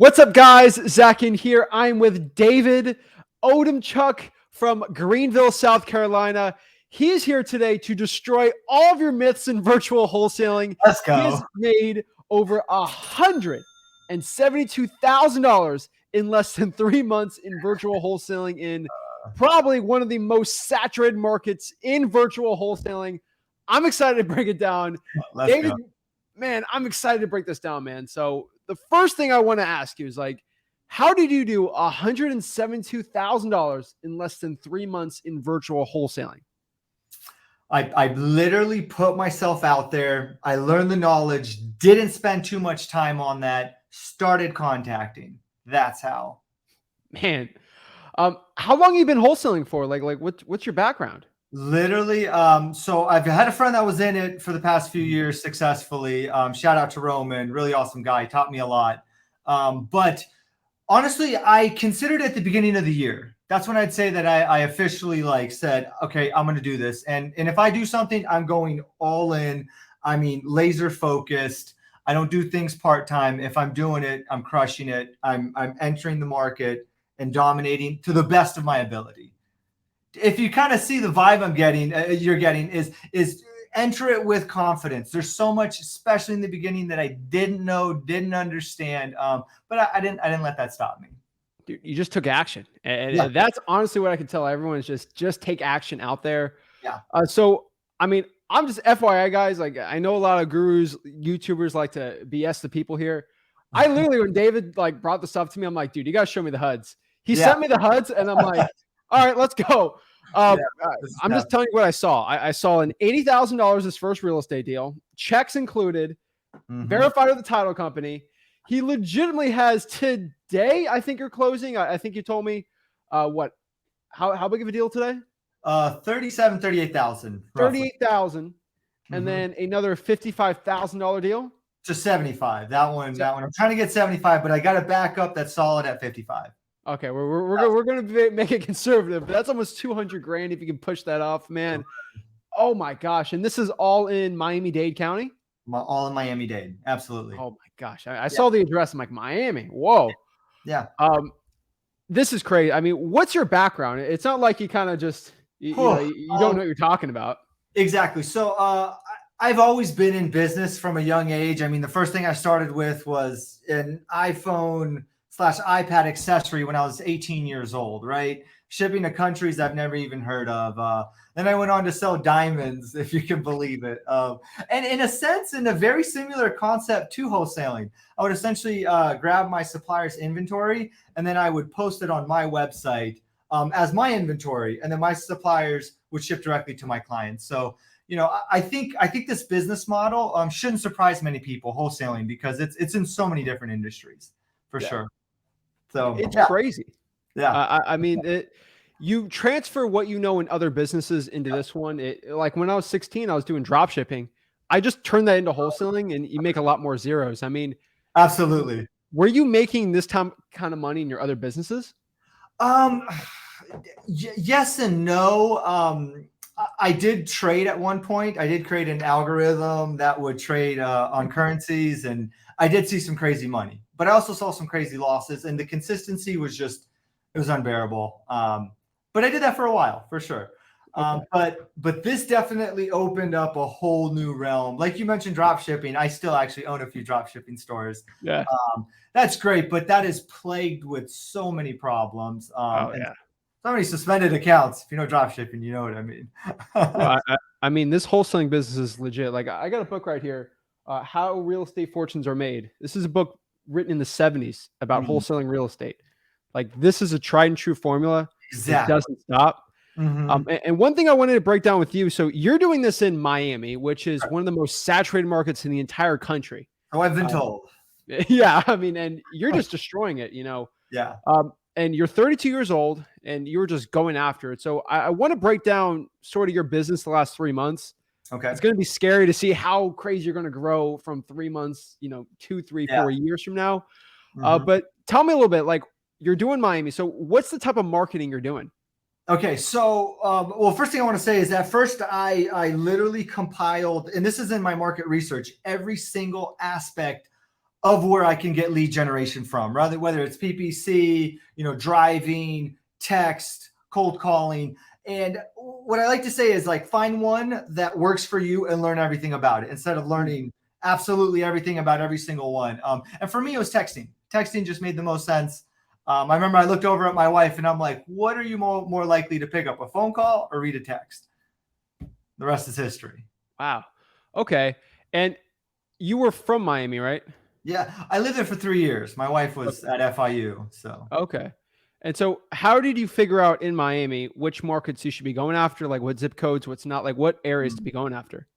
What's up, guys? Zach in here. I'm with David Odemchuck from Greenville, South Carolina. He is here today to destroy all of your myths in virtual wholesaling. Let's go. He has made over $172,000 in less than 3 months in virtual wholesaling in probably one of the most saturated markets in virtual wholesaling. I'm excited to break it down. David, man, I'm excited to break this down, man. So the first thing I want to ask you is how did you do $172,000 in less than 3 months in virtual wholesaling? I literally put myself out there. I learned the knowledge, didn't spend too much time on that, started contacting. That's how. Man, how long have you been wholesaling for? What's your background? Literally, so I've had a friend that was in it for the past few years successfully. Shout out to Roman, really awesome guy, taught me a lot. But honestly, I considered it at the beginning of the year. That's when I'd say that I officially said, okay, I'm going to do this. And if I do something, I'm going all in. I mean, laser focused. I don't do things part-time. If I'm doing it, I'm crushing it. I'm entering the market and dominating to the best of my ability. If you kind of see the vibe I'm getting, you're getting is enter it with confidence. There's so much, especially in the beginning, that I didn't know, didn't understand. But I didn't let that stop me. Dude, you just took action, and that's honestly what I can tell everyone is just take action out there. Yeah. So I mean, I'm just FYI, guys. I know a lot of gurus, YouTubers like to BS the people here. I literally, when David brought the stuff to me, I'm like, dude, you gotta show me the HUDs. He sent me the HUDs, and I'm like, all right, let's go. I'm just telling you what I saw. I saw an $80,000 his first real estate deal, checks included, verified with the title company. He legitimately has today. I think you're closing. I think you told me what? How big of a deal today? 38,000. 38,000, and then another $55,000 deal to 75. That one. I'm trying to get 75, but I got a backup that's solid at 55. Okay, we're gonna make it conservative, but that's almost 200 grand if you can push that off, man. Oh my gosh! And this is all in Miami-Dade County. All in Miami-Dade, absolutely. Oh my gosh! I saw the address. I'm like, Miami. Whoa. Yeah. This is crazy. I mean, what's your background? It's not like you kind of just you don't know what you're talking about. Exactly. So I've always been in business from a young age. I mean, the first thing I started with was an iPhone/iPad accessory when I was 18 years old, right? Shipping to countries I've never even heard of. Then I went on to sell diamonds, if you can believe it. And in a sense, in a very similar concept to wholesaling, I would essentially grab my supplier's inventory, and then I would post it on my website as my inventory, and then my suppliers would ship directly to my clients. So, I think this business model shouldn't surprise many people, wholesaling, because it's in so many different industries, for sure. So it's crazy. Yeah. I mean, you transfer what you know in other businesses into this one. Like when I was 16, I was doing drop shipping. I just turned that into wholesaling, and you make a lot more zeros. I mean, absolutely. Were you making this kind of money in your other businesses? Yes and no. I did trade at one point. I did create an algorithm that would trade on currencies, and I did see some crazy money, but I also saw some crazy losses, and the consistency was it was unbearable. But I did that for a while, for sure. But this definitely opened up a whole new realm. Like you mentioned, drop shipping. I still actually own a few drop shipping stores. Yeah. That's great, but that is plagued with so many problems. So many suspended accounts. If you know drop shipping, you know what I mean. Well, I mean, this wholesaling business is legit. Like, I got a book right here, How Real Estate Fortunes Are Made. This is a book written in the 70s about wholesaling real estate. Like, this is a tried and true formula. Exactly. It doesn't stop. And one thing I wanted to break down with you. So you're doing this in Miami, which is one of the most saturated markets in the entire country. Oh, I've been told. Yeah. I mean, and you're just destroying it, Yeah. And you're 32 years old, and you're just going after it. So I want to break down sort of your business the last 3 months. Okay. It's going to be scary to see how crazy you're going to grow from 3 months, 2, 3, 4 years from now. But tell me a little bit, like, you're doing Miami. So what's the type of marketing you're doing? Okay. So, well, first thing I want to say is that first I literally compiled, and this is in my market research, every single aspect of where I can get lead generation from, rather whether it's PPC, driving, text, cold calling. And what I like to say is like, find one that works for you and learn everything about it instead of learning absolutely everything about every single one. And for me, it was texting. Texting just made the most sense. I remember I looked over at my wife and I'm like, what are you more likely to pick up, a phone call or read a text? The rest is history. Wow. Okay. And you were from Miami, right? Yeah, I lived there for 3 years. My wife was at FIU, so. Okay. And so how did you figure out in Miami which markets you should be going after? Like what zip codes, what's not, like what areas to be going after?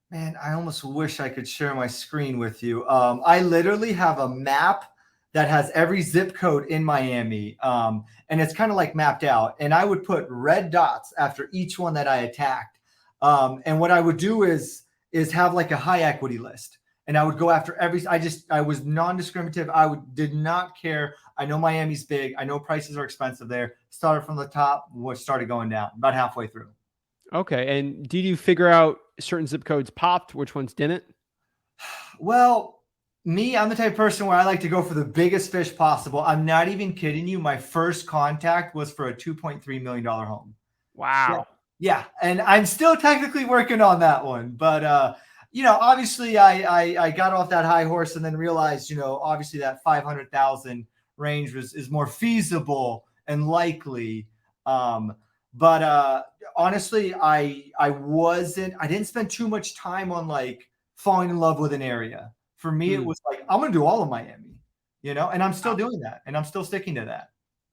Man, I almost wish I could share my screen with you. I literally have a map that has every zip code in Miami. And it's kind of like mapped out. And I would put red dots after each one that I attacked. And what I would do is have like a high equity list. And I would go after I was non-discriminative. Did not care. I know Miami's big. I know prices are expensive there. Started from the top, started going down about halfway through. Okay. And did you figure out certain zip codes popped, which ones didn't? Well, I'm the type of person where I like to go for the biggest fish possible. I'm not even kidding you. My first contact was for a $2.3 million home. Wow. Yeah. And I'm still technically working on that one, but, obviously I got off that high horse and then realized, obviously that 500,000 range is more feasible and likely. But honestly, I didn't spend too much time on like falling in love with an area. For me, it was like, I'm going to do all of Miami, and I'm still doing that and I'm still sticking to that.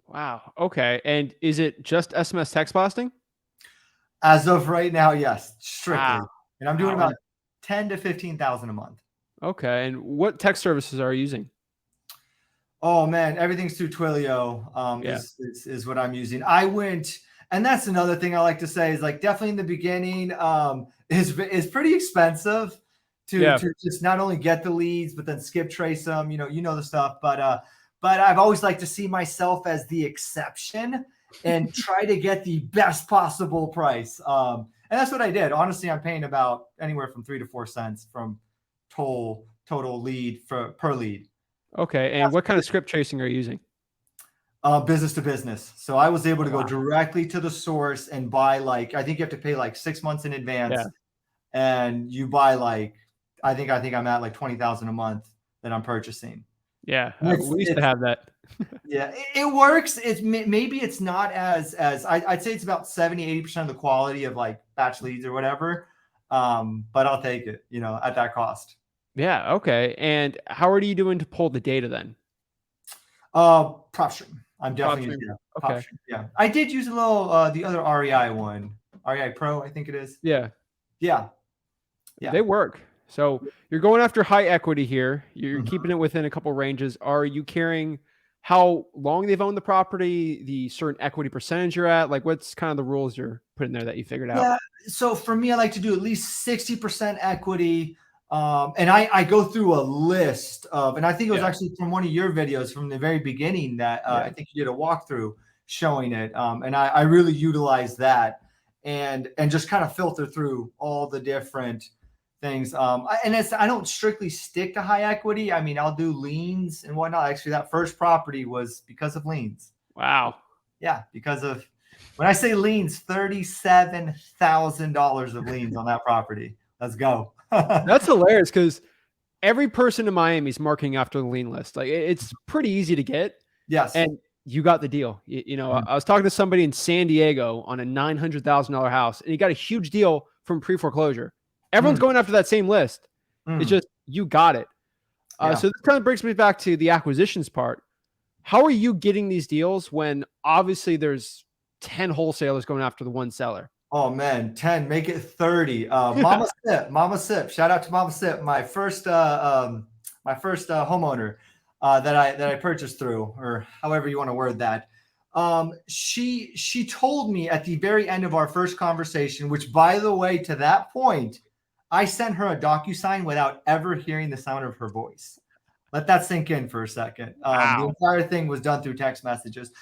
Wow. Okay. And is it just SMS text blasting? As of right now, yes, strictly. Wow. And I'm doing about 10 to 15,000 a month. Okay. And what text services are you using? Oh man, everything's through Twilio. Is what I'm using. And that's another thing I like to say is like definitely in the beginning, is pretty expensive to just not only get the leads, but then skip trace them, the stuff. But I've always liked to see myself as the exception and try to get the best possible price. And that's what I did. Honestly, I'm paying about anywhere from 3 to 4 cents from total lead per lead. Okay. And what kind of script tracing are you using? Business to business. So I was able to go directly to the source and buy I think you have to pay like 6 months in advance, and you buy I think I'm at like 20,000 a month that I'm purchasing. Yeah, we used to have that. Yeah, it works. Maybe it's not as I'd say it's about 70-80% of the quality of like batch leads or whatever. But I'll take it, at that cost. Yeah. Okay. And how are you doing to pull the data then? PropStream. I'm definitely using Okay. PropStream. Yeah, I did use a little the other REI one, REI Pro, I think it is. Yeah. They work. So you're going after high equity here. You're keeping it within a couple ranges. Are you caring how long they've owned the property, the certain equity percentage you're at? Like what's kind of the rules you're putting there that you figured out? Yeah. So for me, I like to do at least 60% equity. And I go through a list of, and I think it was actually from one of your videos from the very beginning that I think you did a walkthrough showing it. And I really utilize that and just kind of filter through all the different things. I don't strictly stick to high equity. I mean, I'll do liens and whatnot. Actually, that first property was because of liens. Wow. Yeah, because of, when I say liens, $37,000 of liens on that property. Let's go. That's hilarious because every person in Miami is marking after the lien list. Like it's pretty easy to get. Yes. And you got the deal. I was talking to somebody in San Diego on a $900,000 house and he got a huge deal from pre-foreclosure. Everyone's going after that same list. It's just, you got it. So this kind of brings me back to the acquisitions part. How are you getting these deals when obviously there's 10 wholesalers going after the one seller? Oh man, 10, make it 30. Mama Sip. Shout out to Mama Sip, my first homeowner that I purchased through, or however you want to word that. She told me at the very end of our first conversation, which by the way, to that point, I sent her a DocuSign without ever hearing the sound of her voice. Let that sink in for a second. The entire thing was done through text messages.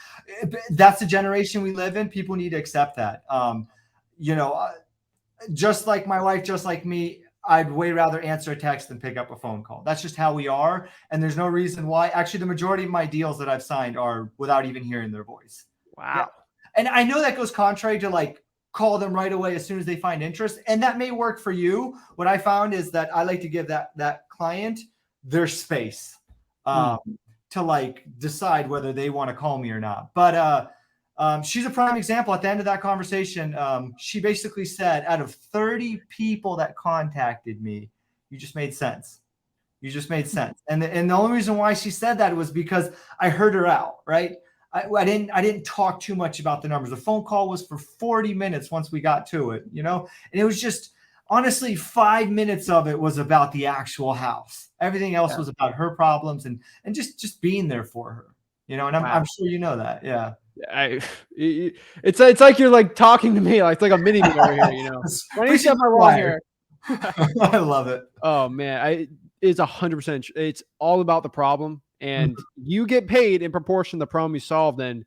That's the generation we live in. People need to accept that. Just like my wife, just like me, I'd way rather answer a text than pick up a phone call. That's just how we are. And there's no reason why. Actually, the majority of my deals that I've signed are without even hearing their voice. Wow. Yeah. And I know that goes contrary to like call them right away as soon as they find interest. And that may work for you. What I found is that I like to give that client their space to like decide whether they want to call me or not. But she's a prime example. At the end of that conversation, she basically said, out of 30 people that contacted me, you just made sense. You just made sense. And the only reason why she said that was because I heard her out, right? I didn't talk too much about the numbers. The phone call was for 40 minutes once we got to it, you know, and it was just, honestly, 5 minutes of it was about the actual house. Everything else was about her problems and just being there for her, you know, and I'm sure you know that. Yeah. It's like you're like talking to me. Like it's like a mini me over here, you know. Why do you step my wrong here? I love it. Oh man, it's 100%. It's all about the problem, and you get paid in proportion to the problem you solve. Then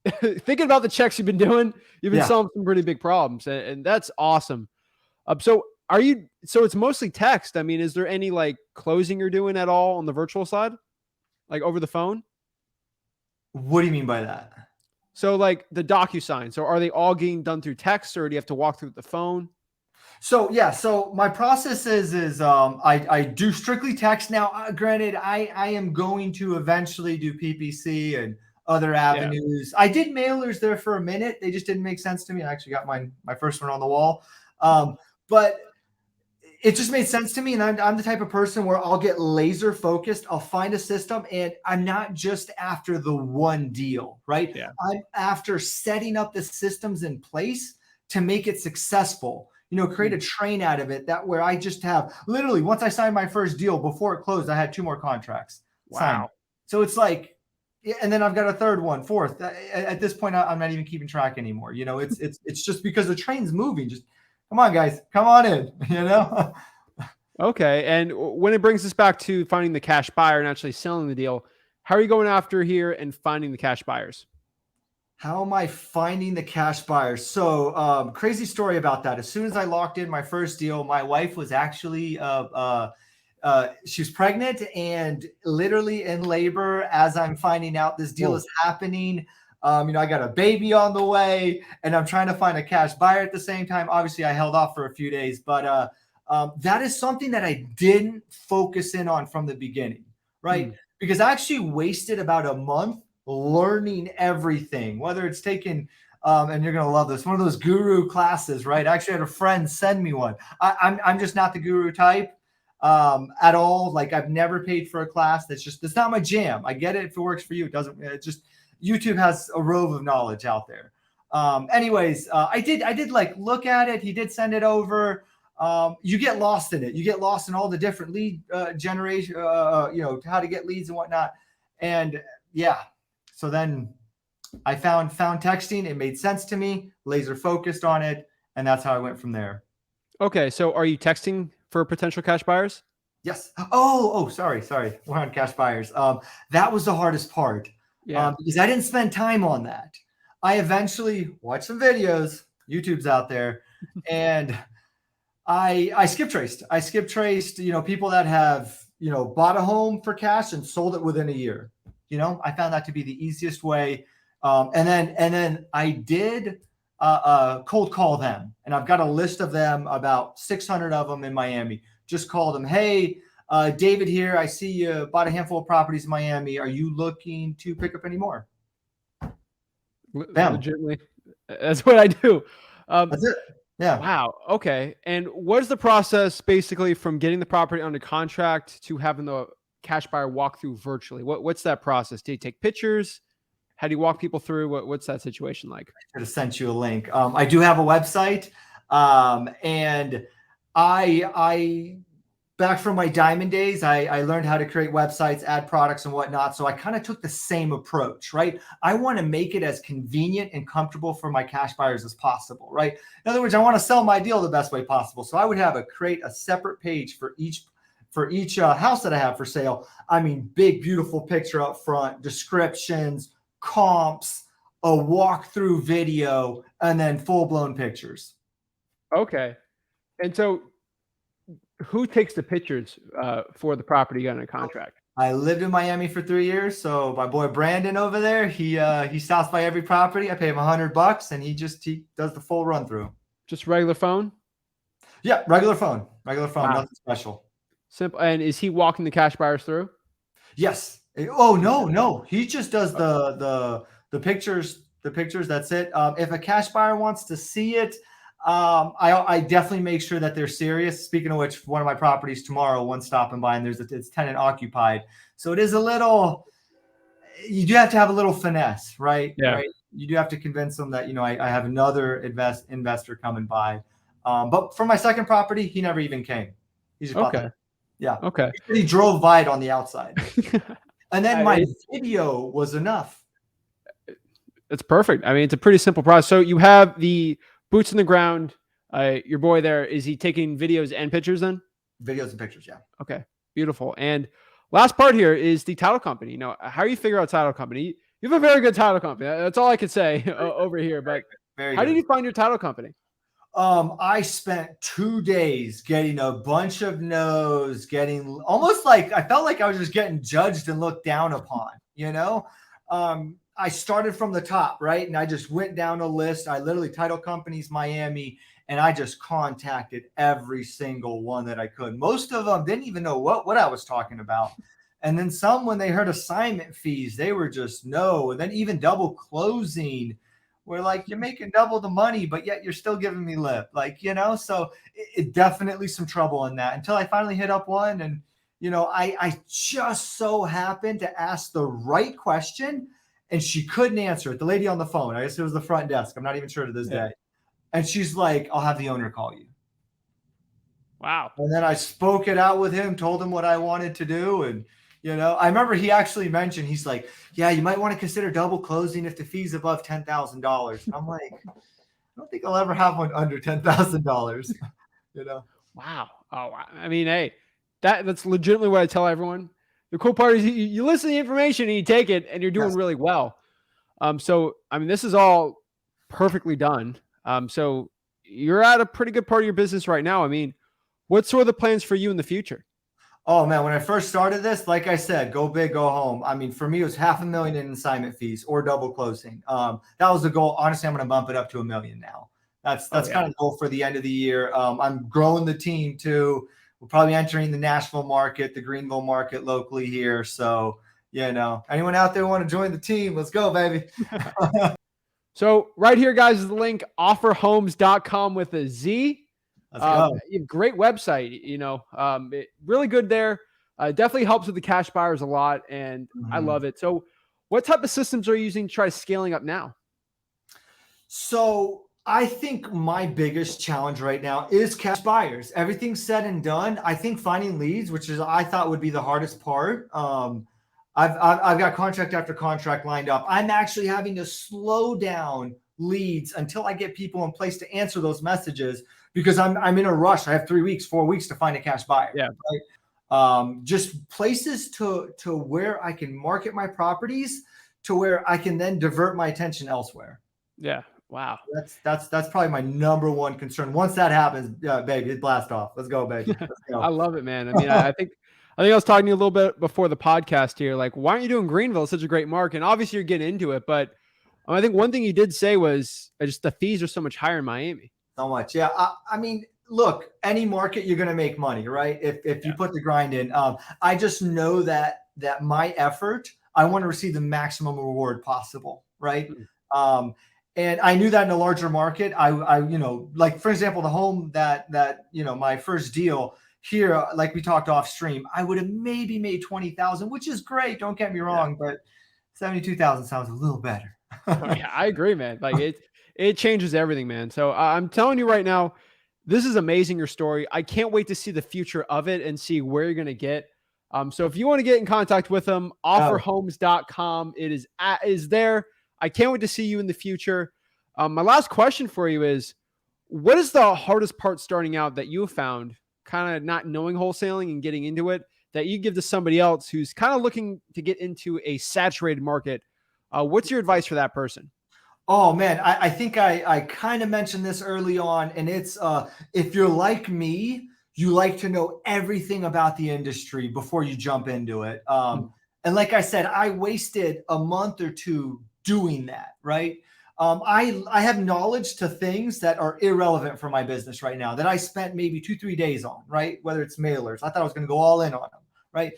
thinking about the checks you've been doing, you've been solving some pretty big problems, and that's awesome. So it's mostly text. I mean, is there any like closing you're doing at all on the virtual side, like over the phone? What do you mean by that? So like the DocuSign. So are they all getting done through text, or do you have to walk through the phone? So yeah, so my process is I do strictly text now. Granted, I am going to eventually do PPC and other avenues. I did mailers there for a minute. They just didn't make sense to me. I actually got my first one on the wall, but it just made sense to me. And I'm the type of person where I'll get laser focused. I'll find a system, and I'm not just after the one deal, right? Yeah. I'm after setting up the systems in place to make it successful. You know, create a train out of it that where I just have literally, once I signed my first deal, before it closed, I had 2 more contracts signed. So it's like, and then I've got a third one, fourth. At this point, I'm not even keeping track anymore. You know, it's just because the train's moving. Just come on, guys, come on in, you know? Okay. And when it brings us back to finding the cash buyer and actually selling the deal, how are you going after here and finding the cash buyers? How am I finding the cash buyers? So crazy story about that. As soon as I locked in my first deal, my wife was actually she was pregnant and literally in labor as I'm finding out this deal is happening. You know, I got a baby on the way and I'm trying to find a cash buyer at the same time. Obviously, I held off for a few days, but that is something that I didn't focus in on from the beginning, right? Because I actually wasted about a month learning everything, whether it's taking, and you're going to love this, one of those guru classes, right? I actually had a friend send me one. I'm just not the guru type at all. Like I've never paid for a class. That's not my jam. I get it. If it works for you, it doesn't. It just, YouTube has a rove of knowledge out there. Anyways, I did like look at it. He did send it over. You get lost in it. You get lost in all the different lead generation, you know, how to get leads and whatnot. And yeah, so then I found texting. It made sense to me, laser focused on it. And that's how I went from there. Okay. So are you texting for potential cash buyers? Yes. Oh, sorry. We're on cash buyers. That was the hardest part. Because I didn't spend time on that. I eventually watched some videos. YouTube's out there. And I skip traced, you know, people that have, you know, bought a home for cash and sold it within a year. You know, I found that to be the easiest way. And then I did cold call them. And I've got a list of them, about 600 of them in Miami. Just called them. Hey, David here. I see you bought a handful of properties in Miami. Are you looking to pick up any more? Legitimately, that's what I do. That's it. Yeah. Wow. Okay. And what is the process basically from getting the property under contract to having the cash buyer walk through virtually? What's that process? Do you take pictures? How do you walk people through? What's that situation like? I should have sent you a link. I do have a website, and I back from my diamond days, I learned how to create websites, add products and whatnot. So I kind of took the same approach, right? I want to make it as convenient and comfortable for my cash buyers as possible, right? In other words, I want to sell my deal the best way possible. So I would create a separate page for each house that I have for sale. I mean, big, beautiful picture up front, descriptions, comps, a walkthrough video, and then full-blown pictures. Okay. And so who takes the pictures for the property you got in a contract? I lived in Miami for 3 years, so my boy Brandon over there, he stops by every property. I pay him $100, and he does the full run through. Just regular phone? Yeah, regular phone, Wow. nothing special. Simple. And is he walking the cash buyers through? Yes. Oh no, he just does the pictures. The pictures. That's it. If a cash buyer wants to see it, I definitely make sure that they're serious. Speaking of which, one of my properties tomorrow, one stopping by, and it's tenant occupied, so it is a little. You do have to have a little finesse, right? Yeah. Right. You do have to convince them that I have another investor coming by. But for my second property, he never even came. He just Okay. Yeah. Okay. He drove by it on the outside. And then my video was enough. It's perfect. I mean, it's a pretty simple process. So you have the boots on the ground. Your boy there, is he taking videos and pictures then? Videos and pictures, yeah. Okay, beautiful. And last part here is the title company. How do you figure out title company? You have a very good title company. That's all I could say over here. But how did you find your title company? I spent 2 days getting a bunch of no's, getting almost like I felt like I was just getting judged and looked down upon, I started from the top, right? And I just went down a list. I literally title companies, Miami, and I just contacted every single one that I could. Most of them didn't even know what I was talking about. And then some, when they heard assignment fees, they were just no. And then even double closing, we're like, you're making double the money, but yet you're still giving me lip. So it definitely some trouble in that until I finally hit up one. And, I just so happened to ask the right question and she couldn't answer it. The lady on the phone, I guess it was the front desk. I'm not even sure to this day. And she's like, I'll have the owner call you. Wow. And then I spoke it out with him, told him what I wanted to do. And, I remember he actually mentioned, he's like, yeah, you might want to consider double closing if the fee's above $10,000. I'm like, I don't think I'll ever have one under $10,000, Wow. Oh, I mean, hey, that's legitimately what I tell everyone. The cool part is you listen to the information and you take it and you're doing really well. So, I mean, this is all perfectly done. So you're at a pretty good part of your business right now. I mean, what's sort of the plans for you in the future? Oh man, when I first started this, like I said, go big, go home. I mean, for me, it was $500,000 in assignment fees or double closing. That was the goal. Honestly, I'm going to bump it up to $1 million now. That's kind of the goal for the end of the year. I'm growing the team too. We're probably entering the Nashville market, the Greenville market locally here. So, anyone out there want to join the team? Let's go, baby. So right here, guys, is the link, offerhomes.com with a Z. Great website, really good there. Definitely helps with the cash buyers a lot. And I love it. So what type of systems are you using to try scaling up now? So I think my biggest challenge right now is cash buyers. Everything's said and done. I think finding leads, which I thought would be the hardest part. I've got contract after contract lined up. I'm actually having to slow down leads until I get people in place to answer those messages because I'm in a rush. I have 3 weeks, 4 weeks to find a cash buyer. Yeah. Right? Just places to where I can market my properties to where I can then divert my attention elsewhere. Yeah. Wow. That's probably my number one concern. Once that happens, baby, blast off. Let's go, baby. Let's go. I love it, man. I mean, I think I was talking to you a little bit before the podcast here. Like, why aren't you doing Greenville? It's such a great market. And obviously you're getting into it, but I think one thing you did say was just the fees are so much higher in Miami. So much. Yeah. I mean, look, any market, you're going to make money, right? If you put the grind in. I just know that my effort, I want to receive the maximum reward possible, right? And I knew that in a larger market, I like, for example, the home that my first deal here, like we talked off stream, I would have maybe made 20,000, which is great. Don't get me wrong, but 72,000 sounds a little better. Yeah, I agree, man. Like it changes everything, man. So I'm telling you right now, this is amazing, your story. I can't wait to see the future of it and see where you're going to get. So if you want to get in contact with them, offerhomes.com, it is there. I can't wait to see you in the future. My last question for you is, what is the hardest part starting out that you have found, kind of not knowing wholesaling and getting into it, that you give to somebody else who's kind of looking to get into a saturated market? What's your advice for that person? Oh man, I think I kind of mentioned this early on, and it's if you're like me, you like to know everything about the industry before you jump into it. And like I said, I wasted a month or two doing that, right? I have knowledge to things that are irrelevant for my business right now that I spent maybe 2-3 days on, right? Whether it's mailers, I thought I was going to go all in on them, right?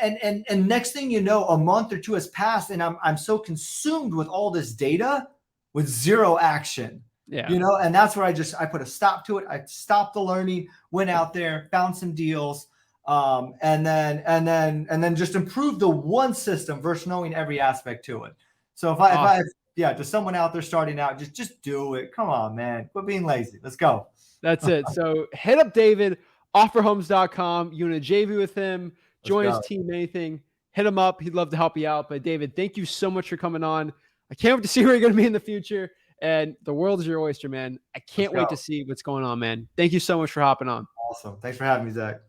And next thing you know, a month or two has passed, and I'm so consumed with all this data with zero action. Yeah. You know, and that's where I put a stop to it. I stopped the learning, went out there, found some deals, and then just improved the one system versus knowing every aspect to it. So if I to someone out there starting out, just do it. Come on, man. Quit being lazy. Let's go. That's it. So hit up David, offerhomes.com. You want to JV with him, join his team, anything, hit him up. He'd love to help you out. But David, thank you so much for coming on. I can't wait to see where you're going to be in the future. And the world is your oyster, man. I can't wait to see what's going on, man. Thank you so much for hopping on. Awesome. Thanks for having me, Zach.